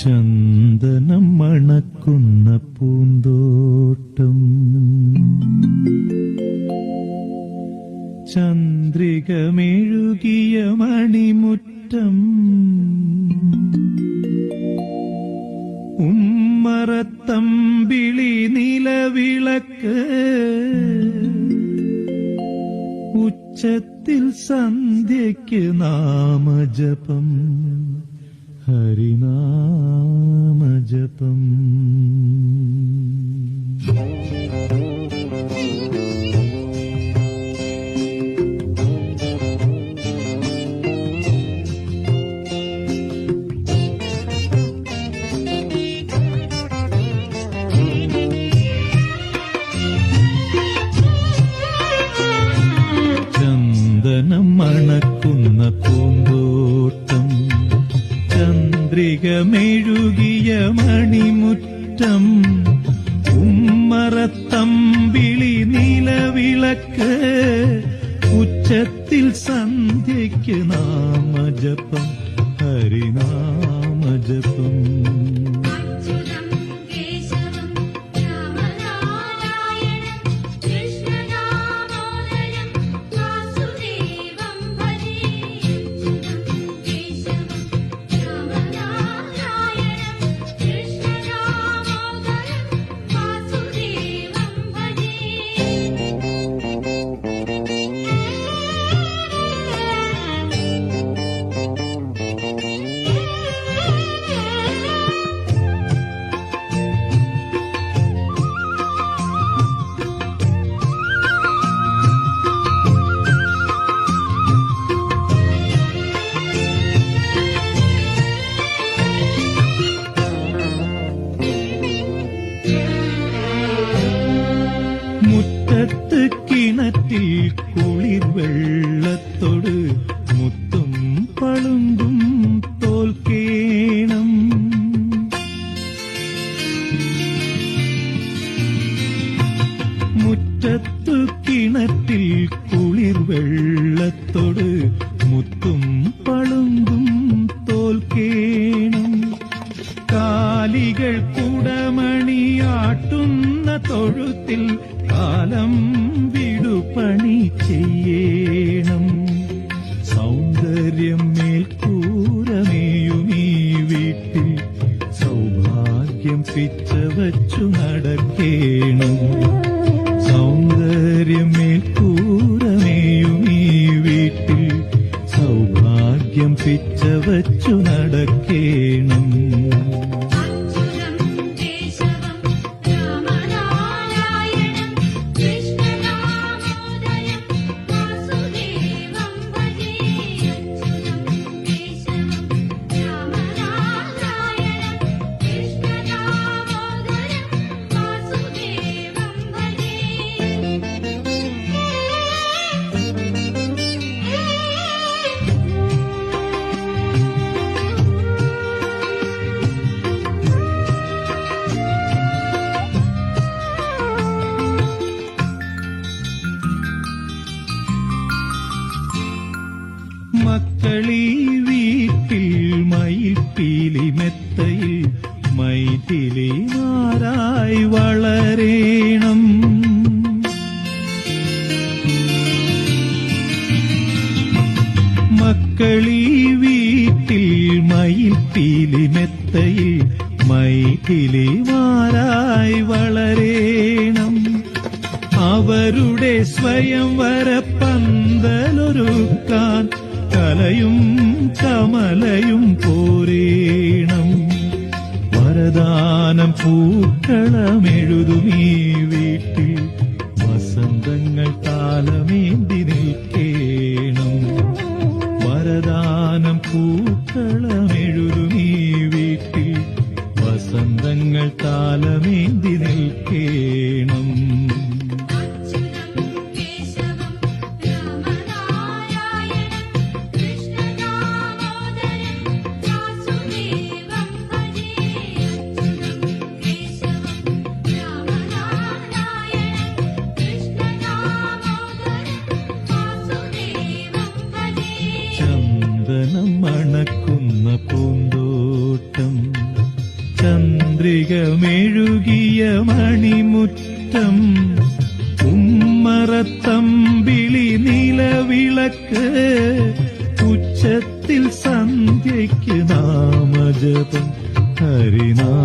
ചന്ദനം മണക്കുന്ന പൂന്തോട്ടം, ചന്ദ്രികമെഴുകിയ മണിമുറ്റം, ഉമ്മറത്തമ്പിളി നിലവിളക്ക്, ഉച്ചത്തിൽ സന്ധ്യയ്ക്ക് നാമജപം, ഹരിനാമജപം. ചന്ദനം മണക്കുന്ന പൂന്തോട്ടം, ചന്ദ്രികമെഴുകിയ മണിമുറ്റം, ഉമ്മറത്തമ്പിളി നിലവിളക്ക്, ഉച്ചത്തിൽ സന്ധ്യയ്ക്ക് നാമജപം, ഹരിനാമജപം. മുറ്റത്ത് കിണറ്റിൽ കുളിർ വെള്ളത്തോട് മുത്തും പളുങ്കും തോൽക്കേണം, മുറ്റത്തു കിണറ്റിൽ കുളിർ വെള്ളത്തോട് മുത്തും പളുങ്കും തോൽക്കേണം, കാലികൾ കുടമണിയാട്ടുന്ന തൊഴുത്തിൽ കാലം വിടുപണി ചെയ്യണം, സൗന്ദര്യം മേൽക്കൂരമേയുമീ വീട്ടിൽ സൗഭാഗ്യം പിച്ചവച്ചു നടക്കേണം, സൗന്ദര്യം മേൽക്കൂരമേയുമീ വീട്ടിൽ സൗഭാഗ്യം പിച്ചവച്ചു നടക്കേണം. മക്കളീ വീട്ടിൽ മയിൽപ്പീലി മെത്തയിൽ മൈഥിലിമാരായി വളരേണം, മക്കളീ വീട്ടിൽ മയിൽപ്പീലി മെത്തയിൽ മൈഥിലിമാരായി വളരേണം, അവരുടെ സ്വയംവര പന്തലൊരുക്കാൻ കലയും കമലയും പോരേണം, വരദാനം പൂക്കളമെഴുതുമീ വീട്ടിൽ വസന്തങ്ങൾ താലമേന്തി നിൽക്കേണം, വരദാനം പൂക്കളമെഴുതുമീ വീട്ടിൽ വസന്തങ്ങൾ താലമേന്തി നിൽക്കേണം. ചന്ദനം മണക്കുന്ന പൂന്തോട്ടം, ചന്ദ്രികമെഴുകിയ മണിമുറ്റം ഉമ്മറത്തമ്പിളി നിലവിളക്ക് ഉച്ചത്തിൽ സന്ധ്യയ്ക്ക് നാമജപം ഹരിനാമജപം